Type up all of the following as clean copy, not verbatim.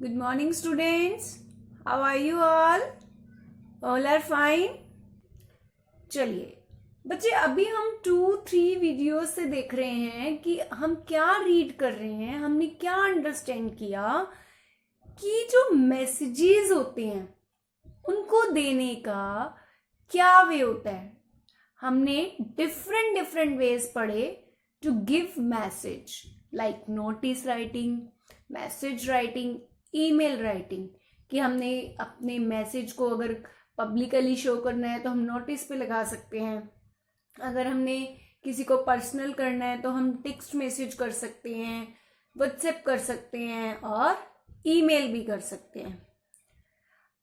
Good morning, students. How are you all? All are fine. चलिए बच्चे, अभी हम 2-3 वीडियोस से देख रहे हैं कि हम क्या रीड कर रहे हैं, हमने क्या अंडरस्टैंड किया कि जो मैसेजेस होते हैं उनको देने का क्या वे होता है। हमने डिफरेंट वेज पढ़े to give message, like notice writing, message writing, email writing, कि हमने अपने मैसेज को अगर पब्लिकली शो करना है तो हम नोटिस पे लगा सकते हैं, अगर हमने किसी को पर्सनल करना है तो हम टेक्स्ट मैसेज कर सकते हैं, व्हाट्सएप कर सकते हैं और ईमेल भी कर सकते हैं।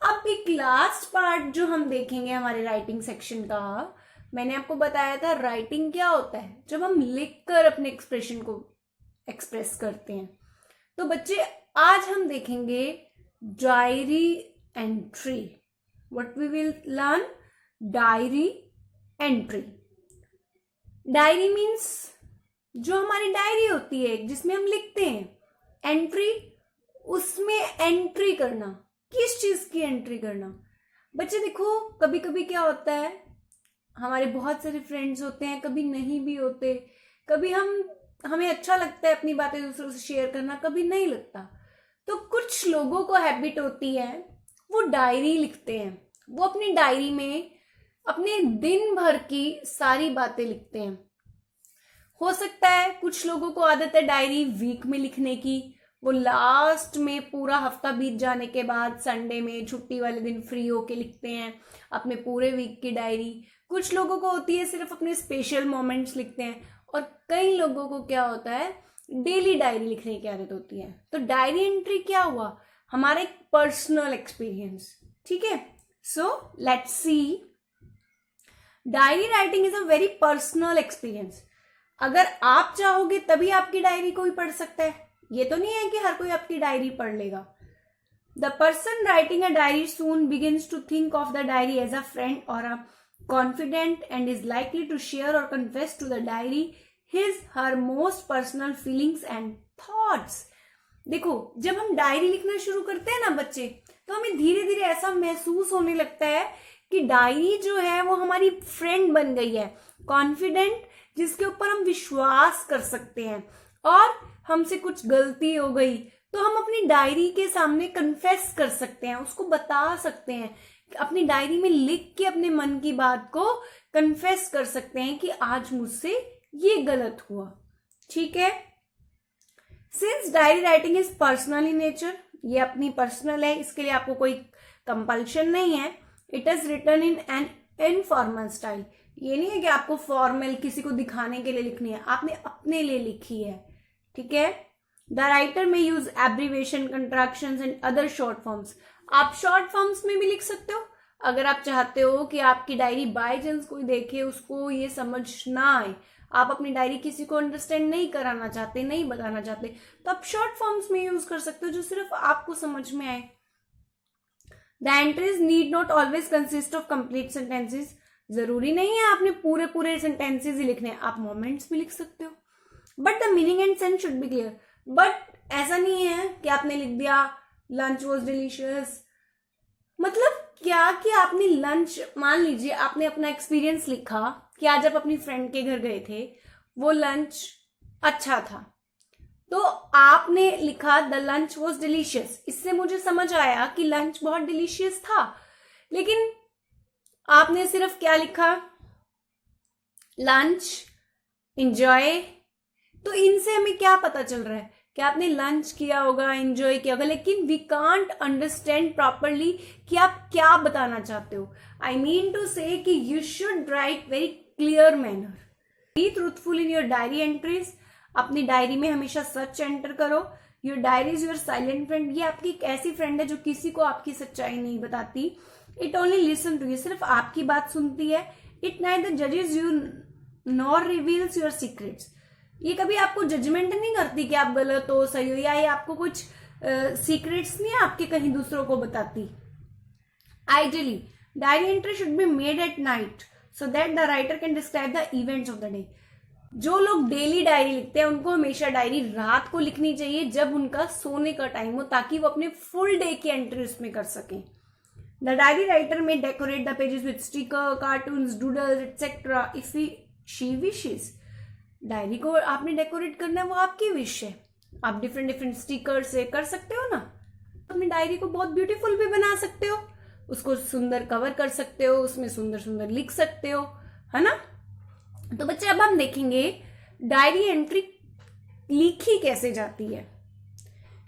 अब एक लास्ट पार्ट जो हम देखेंगे हमारे राइटिंग सेक्शन का, मैंने आपको बताया था राइटिंग क्या होता है, जब हम लिखकर अपने एक्सप्रेशन को एक्सप्रेस करते हैं। तो बच्चे आज हम देखेंगे diary entry. What we will learn? Diary entry. Diary means जो हमारी डायरी होती है जिसमें हम लिखते हैं। एंट्री, उसमें एंट्री करना। किस चीज की एंट्री करना? बच्चे देखो, कभी कभी क्या होता है, हमारे बहुत सारे फ्रेंड्स होते हैं, कभी नहीं भी होते, कभी हमें अच्छा लगता है अपनी बातें दूसरों से शेयर करना, कभी नहीं लगता। तो कुछ लोगों को हैबिट होती है, वो डायरी लिखते हैं, वो अपनी डायरी में अपने दिन भर की सारी बातें लिखते हैं। हो सकता है कुछ लोगों को आदत है डायरी वीक में लिखने की, वो लास्ट में पूरा हफ्ता बीत जाने के बाद संडे में छुट्टी वाले दिन फ्री होके लिखते हैं अपने पूरे वीक की डायरी। कुछ लोगों को होती है सिर्फ अपने स्पेशल मोमेंट्स लिखते हैं, और कई लोगों को क्या होता है डेली डायरी लिखने की आदत होती है। तो डायरी एंट्री क्या हुआ? हमारा एक पर्सनल एक्सपीरियंस। ठीक है, so let's see. Diary writing is a very personal experience. अगर आप चाहोगे तभी आपकी डायरी कोई पढ़ सकता है, ये तो नहीं है कि हर कोई आपकी डायरी पढ़ लेगा। The person writing a diary soon begins to think of the diary as a friend or a confidant and is likely to share or confess to the diary her most personal feelings and thoughts। देखो, जब हम diary लिखना शुरू करते हैं ना बच्चे, तो हमें धीरे धीरे ऐसा महसूस होने लगता है कि डायरी जो है वो हमारी फ्रेंड बन गई है, कॉन्फिडेंट, जिसके ऊपर हम विश्वास कर सकते हैं। और हमसे कुछ गलती हो गई तो हम अपनी डायरी के सामने कन्फेस कर सकते हैं, उसको बता सकते हैं, अपनी डायरी में लिख के अपने मन की बात को कन्फेस कर सकते हैं कि आज मुझसे ये गलत हुआ। ठीक है, since diary writing is personal in nature, ये अपनी पर्सनल है, इसके लिए आपको कोई कंपल्शन नहीं है। It is written in an informal style, ये नहीं है कि आपको फॉर्मल किसी को दिखाने के लिए लिखनी है, आपने अपने लिए लिखी है। ठीक है, द राइटर में use abbreviation, contractions and other short forms. आप शॉर्ट फॉर्म्स में भी लिख सकते हो अगर आप चाहते हो कि आपकी डायरी बाय चांस कोई देखे उसको ये समझ ना आए, आप अपनी डायरी किसी को अंडरस्टैंड नहीं कराना चाहते, नहीं बताना चाहते, तो आप शॉर्ट फॉर्म्स में यूज कर सकते हो जो सिर्फ आपको समझ में आए। The entries need not always consist of complete sentences. जरूरी नहीं है आपने पूरे सेंटेंसेस ही लिखने, आप मोमेंट्स भी लिख सकते हो। But the meaning and sense should be clear. But ऐसा नहीं है कि आपने लिख दिया लंच वॉज डिलीशियस, मतलब क्या कि आपने लंच, मान लीजिए आपने अपना एक्सपीरियंस लिखा कि आज आप अपनी फ्रेंड के घर गए थे, वो लंच अच्छा था, तो आपने लिखा द लंच वॉज डिलीशियस। इससे मुझे समझ आया कि लंच बहुत डिलीशियस था, लेकिन आपने सिर्फ क्या लिखा, लंच, एंजॉय। तो इनसे हमें क्या पता चल रहा है कि आपने लंच किया होगा, एंजॉय किया होगा, लेकिन वी कांट अंडरस्टैंड प्रॉपरली कि आप क्या बताना चाहते हो। आई मीन टू से कि you should write very clear manner. Be truthful in your diary entries. अपनी डायरी में हमेशा सच एंटर करो। Your diary is your silent friend. ये आपकी एक ऐसी फ्रेंड है जो किसी को आपकी सच्चाई नहीं बताती। It only listen to you, सिर्फ आपकी बात सुनती है। इट नाइदर जजेस you nor reveals your secrets. ये कभी आपको जजमेंट नहीं करती कि आप गलत हो, सही हो, या ये आपको कुछ सीक्रेट्स नहीं आपके कहीं दूसरों को बताती। Ideally diary entry should be made at night so that the writer can describe the events of the day. जो लोग डेली डायरी लिखते हैं उनको हमेशा डायरी रात को लिखनी चाहिए जब उनका सोने का टाइम हो, ताकि वो अपने फुल डे की एंट्री उसमें कर सकें। द डायरी राइटर में decorate the pages with sticker, cartoons, doodles etcetera if she wishes. Diary को आपने डेकोरेट करना है, वो आपकी विश है। आप डिफरेंट डिफरेंट स्टिकर से कर सकते हो ना, अपनी डायरी को बहुत ब्यूटीफुल भी बना सकते हो, उसको सुंदर कवर कर सकते हो, उसमें सुंदर सुंदर लिख सकते हो, है ना। तो बच्चे अब हम देखेंगे डायरी एंट्री लिखी कैसे जाती है।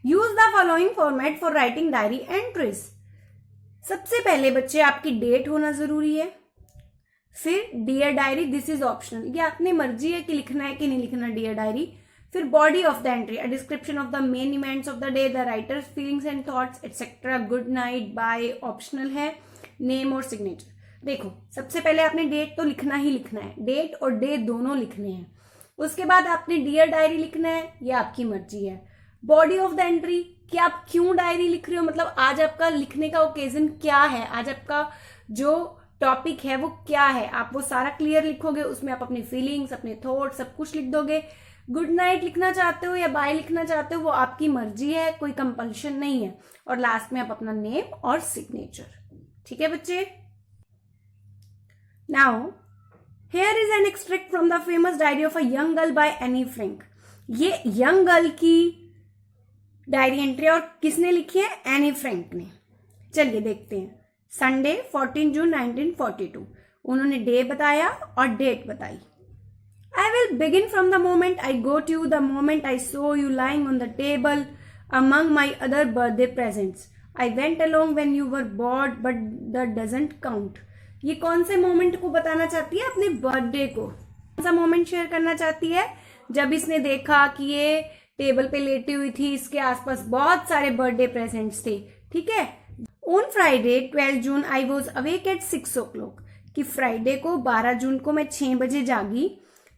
Use the following format for writing diary entries. सबसे पहले बच्चे आपकी डेट होना जरूरी है, फिर dear diary this is optional, ये अपनी मर्जी है कि लिखना है कि नहीं लिखना डियर डायरी। फिर body of the entry, a description of the main events of the day, the writer's feelings and thoughts etcetera, good night, bye optional है, नेम और सिग्नेचर। देखो सबसे पहले आपने डेट तो लिखना ही लिखना है, डेट और डे दोनों लिखने हैं। उसके बाद आपने डियर डायरी लिखना है, ये आपकी मर्जी है। बॉडी ऑफ द एंट्री, कि आप क्यों डायरी लिख रहे हो, मतलब आज आपका लिखने का ओकेजन क्या है, आज आपका जो टॉपिक है वो क्या है, आप वो सारा क्लियर लिखोगे। उसमें आप अपनी फीलिंग्स, अपने थॉट सब कुछ लिख दोगे। गुड नाइट लिखना चाहते हो या बाय लिखना चाहते हो, वो आपकी मर्जी है, कोई कंपल्शन नहीं है। और लास्ट में आप अपना नेम और सिग्नेचर। ठीक है बच्चे। Now here is an extract from the famous diary of a young girl by Anne Frank. ये यंग गर्ल की डायरी एंट्री और किसने लिखी है, एनी फ्रैंक ने। चलिए देखते हैं। संडे 14 जून 1942, उन्होंने डे बताया और डेट बताई। I will begin from the moment I got you, the moment I saw you lying on the table among my other birthday presents. I went along when you were bored, but that doesn't count. ये कौन से moment को बताना चाहती है, अपने birthday को। कौन सा मोमेंट शेयर करना चाहती है, जब इसने देखा कि ये टेबल पे लेटी हुई थी, इसके आसपास बहुत सारे बर्थडे प्रेजेंट्स थे। ठीक है। On Friday 12 June I was awake eight 6 o'clock, कि फ्राइडे को 12 जून को मैं 6 बजे जागी।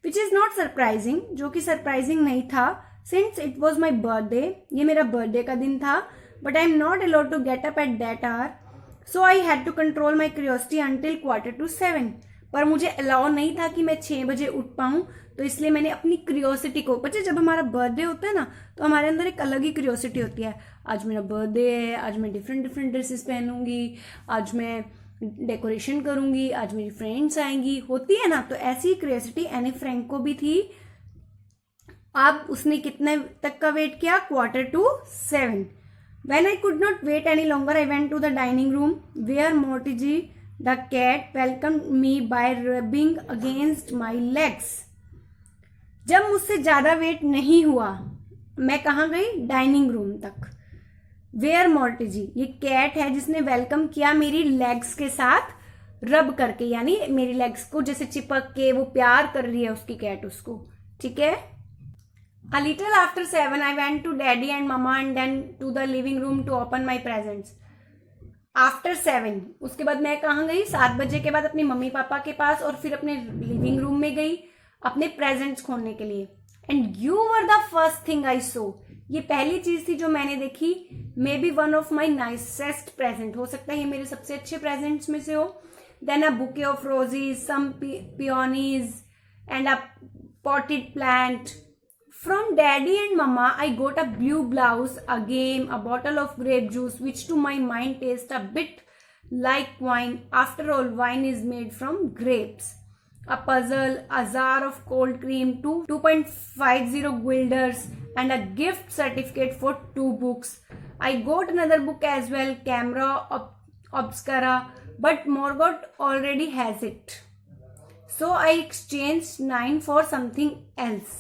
विच इज नॉट सरप्राइजिंग, जो कि सरप्राइजिंग नहीं था, since it was my birthday, ये मेरा बर्थडे का दिन था। But I am not allowed to get up at that hour, so I had to control my curiosity until 6:45। पर मुझे अलाउ नहीं था कि मैं 6 बजे उठ पाऊं, तो इसलिए मैंने अपनी क्यूरियोसिटी को, बच्चे जब हमारा बर्थडे होता है ना, तो हमारे अंदर एक अलग ही क्यूरियोसिटी होती है। आज मेरा बर्थडे है, आज मैं डिफरेंट डिफरेंट ड्रेसेस पहनूंगी, आज मैं डेकोरेशन करूंगी, आज मेरी फ्रेंड्स आएंगी, होती है ना। तो ऐसी क्यूरियोसिटी एनी फ्रैंक को भी थी। अब उसने कितने तक का वेट किया, 6:45। When I could not wait any longer, I went to the dining room where Mortigi the cat welcomed me by rubbing against my legs. जब मुझसे ज्यादा वेट नहीं हुआ, मैं कहाँ गई, डाइनिंग रूम तक। वेयर मोर्टिजी, ये कैट है जिसने वेलकम किया मेरी लेग्स के साथ रब करके, यानी मेरी लेग्स को जैसे चिपक के वो प्यार कर रही है उसकी कैट उसको। ठीक है। A little after 7 I went to daddy and mama and then to the living room to open my presents. After 7, उसके बाद मैं कहाँ गई, 7 बजे के बाद अपनी मम्मी पापा के पास, और फिर अपने लिविंग रूम में गई अपने प्रेजेंट्स खोलने के लिए। And you were the first thing I saw, ये पहली चीज थी जो मैंने देखी। Maybe one of my nicest present, हो सकता है ये मेरे सबसे अच्छे प्रेजेंट्स में से हो। Then a bouquet of roses, some peonies and a potted plant. From daddy and mama, I got a blue blouse, a game, a bottle of grape juice, which to my mind tastes a bit like wine. After all, wine is made from grapes. A puzzle, a jar of cold cream, 2.50 guilders, and a gift certificate for 2 books. I got another book as well, Camera Obscura, but Morgoth already has it. So I exchanged 9 for something else.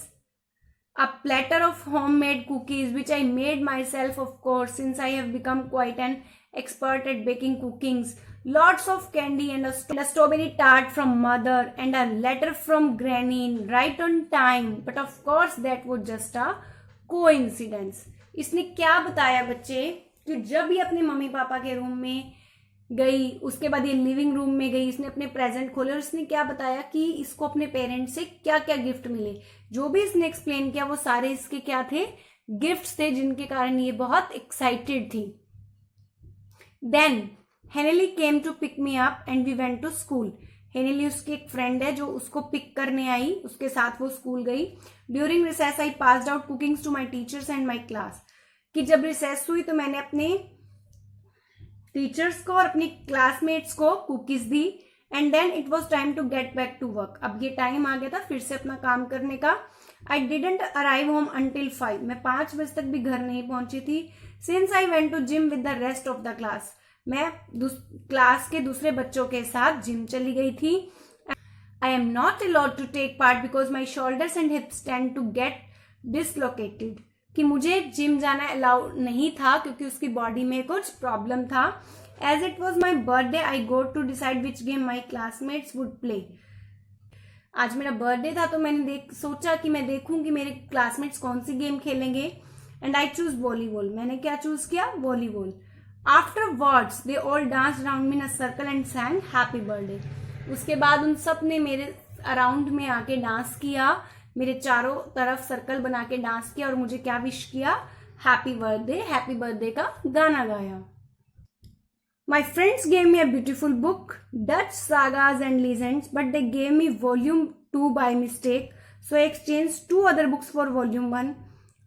A platter of homemade cookies, which I made myself, of course, since I have become quite an expert at baking cookings. Lots of candy and a strawberry tart from mother, and a letter from granny right on time. But of course, that was just a coincidence. इसने क्या बताया बच्चे, कि जब ये अपने mummy papa के room में गई, उसके बाद ये लिविंग रूम में गई, इसने अपने प्रेजेंट खोले और इसने क्या बताया कि इसको अपने पेरेंट्स से क्या क्या गिफ्ट मिले। जो भी इसने एक्सप्लेन किया वो सारे इसके क्या थे, गिफ्ट्स थे, जिनके कारण ये बहुत एक्साइटेड थी। Then Henley came to pick me up and we went to school. Henley उसकी एक फ्रेंड है जो उसको पिक करने आई, उसके साथ वो स्कूल गई। During recess I passed out cookings to my teachers and my class, कि जब रिसेस हुई तो मैंने अपने टीचर्स को और अपने क्लासमेट्स को कुकीज दी। And then it was time to get back to work, अब ये टाइम आ गया था फिर से अपना काम करने का। I didn't arrive home until 5, मैं 5 बजे तक भी घर नहीं पहुंची थी। Since I went to gym with the rest of the class, मैं क्लास के दूसरे बच्चों के साथ जिम चली गई थी। I am not allowed to take part because my shoulders and hips tend to get dislocated, कि मुझे जिम जाना अलाउ नहीं था क्योंकि उसकी बॉडी में कुछ प्रॉब्लम था। As it was my birthday I go to decide which game my classmates would play, आज मेरा बर्थडे था तो मैंने सोचा कि मैं देखूं कि मेरे क्लासमेट्स कौन सी गेम खेलेंगे। एंड आई चूज वॉलीबॉल, मैंने क्या चूज किया, volleyball. After words they all dance around me in a circle and सैंग happy birthday, उसके बाद उन सब ने मेरे अराउंड में आके डांस किया, मेरे चारों तरफ सर्कल बना के डांस किया और मुझे क्या विश किया, हैप्पी बर्थडे का गाना गाया। My friends gave me a beautiful book, Dutch Sagas and Legends, but they gave me volume 2 by mistake, so I exchanged 2 other books for volume 1.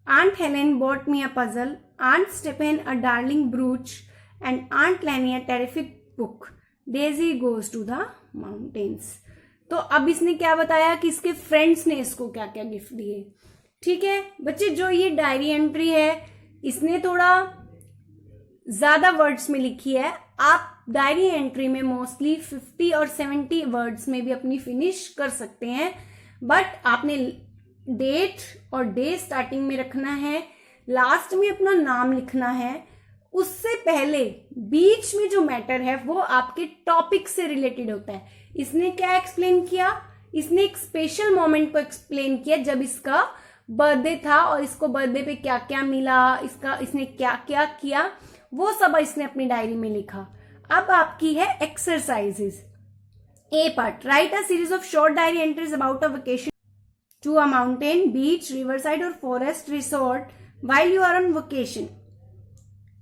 Aunt Helen bought me a puzzle, Aunt Stephen a darling brooch, and Aunt Lenny a terrific book, Daisy Goes to the Mountains. तो अब इसने क्या बताया कि इसके friends ने इसको क्या क्या गिफ्ट दिए। ठीक है बच्चे, जो ये डायरी एंट्री है इसने थोड़ा ज्यादा वर्ड्स में लिखी है, आप डायरी एंट्री में मोस्टली 50 और 70 वर्ड्स में भी अपनी फिनिश कर सकते हैं, बट आपने डेट और डे स्टार्टिंग में रखना है, लास्ट में अपना नाम लिखना है, उससे पहले बीच में जो मैटर है वो आपके टॉपिक से रिलेटेड होता है। इसने क्या एक्सप्लेन किया, इसने एक स्पेशल मोमेंट को एक्सप्लेन किया जब इसका बर्थडे था और इसको बर्थडे पे क्या क्या मिला, इसने क्या क्या किया, वो सब इसने अपनी डायरी में लिखा। अब आपकी है exercises. A part, write a series of short diary entries about a vacation to a mountain, beach, riverside और forest resort while you are on vacation.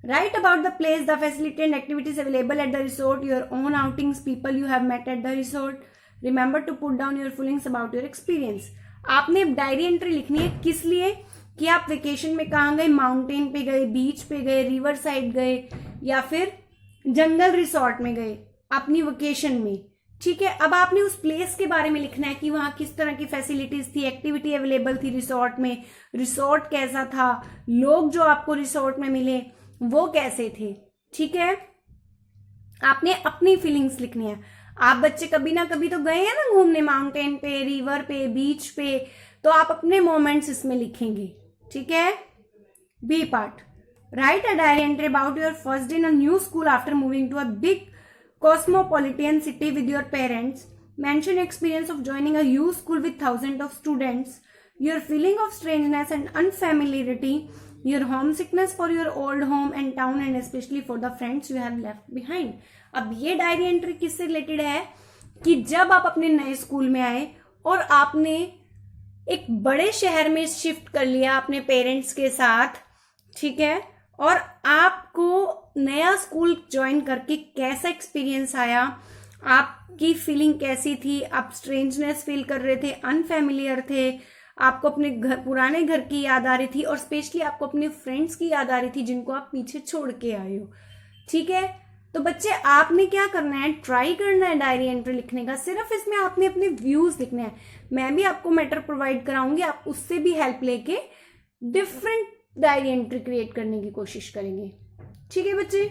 Write about the place, the facility and activities available at the resort, your own outings, people you have met at the resort. Remember to put down your feelings about your experience. आपने diary entry लिखनी है किस लिए, कि आप vacation में कहाँ गए, माउंटेन पे गए, बीच पे गए, रिवर साइड गए या फिर जंगल रिसोर्ट में गए अपनी वेकेशन में। ठीक है, अब आपने उस प्लेस के बारे में लिखना है कि वहां किस तरह की फैसिलिटीज थी, एक्टिविटी अवेलेबल थी रिसोर्ट में, रिसोर्ट कैसा था, लोग जो आपको रिसोर्ट में मिले वो कैसे थे। ठीक है, आपने अपनी फीलिंग्स लिखनी है। आप बच्चे कभी ना कभी तो गए हैं ना घूमने, माउंटेन पे, रिवर पे, बीच पे, तो आप अपने मोमेंट्स इसमें लिखेंगे। ठीक है। B part, write a diary entry about your first day in a new school after moving to a big cosmopolitan city with your parents. Mention your experience of joining a youth school with thousands of students, your feeling of strangeness and unfamiliarity, your homesickness for your old home and town and especially for the friends you have left behind. अब ये diary entry किससे related है कि जब आप अपने नए school में आए और आपने एक बड़े शहर में शिफ्ट कर लिया अपने पेरेंट्स के साथ, ठीक है, और आपको नया स्कूल ज्वाइन करके कैसा एक्सपीरियंस आया, आपकी फीलिंग कैसी थी, आप स्ट्रेंजनेस फील कर रहे थे, अनफेमिलियर थे, आपको अपने पुराने घर की याद आ रही थी और स्पेशली आपको अपने फ्रेंड्स की याद आ रही थी जिनको आप पीछे छोड़ के आए हो। ठीक है, तो बच्चे आपने क्या करना है, ट्राई करना है डायरी एंट्री लिखने का। सिर्फ इसमें आपने अपने व्यूज लिखने हैं। मैं भी आपको मैटर प्रोवाइड कराऊंगी, आप उससे भी हेल्प लेके डिफरेंट डायरी एंट्री क्रिएट करने की कोशिश करेंगे। ठीक है बच्चे।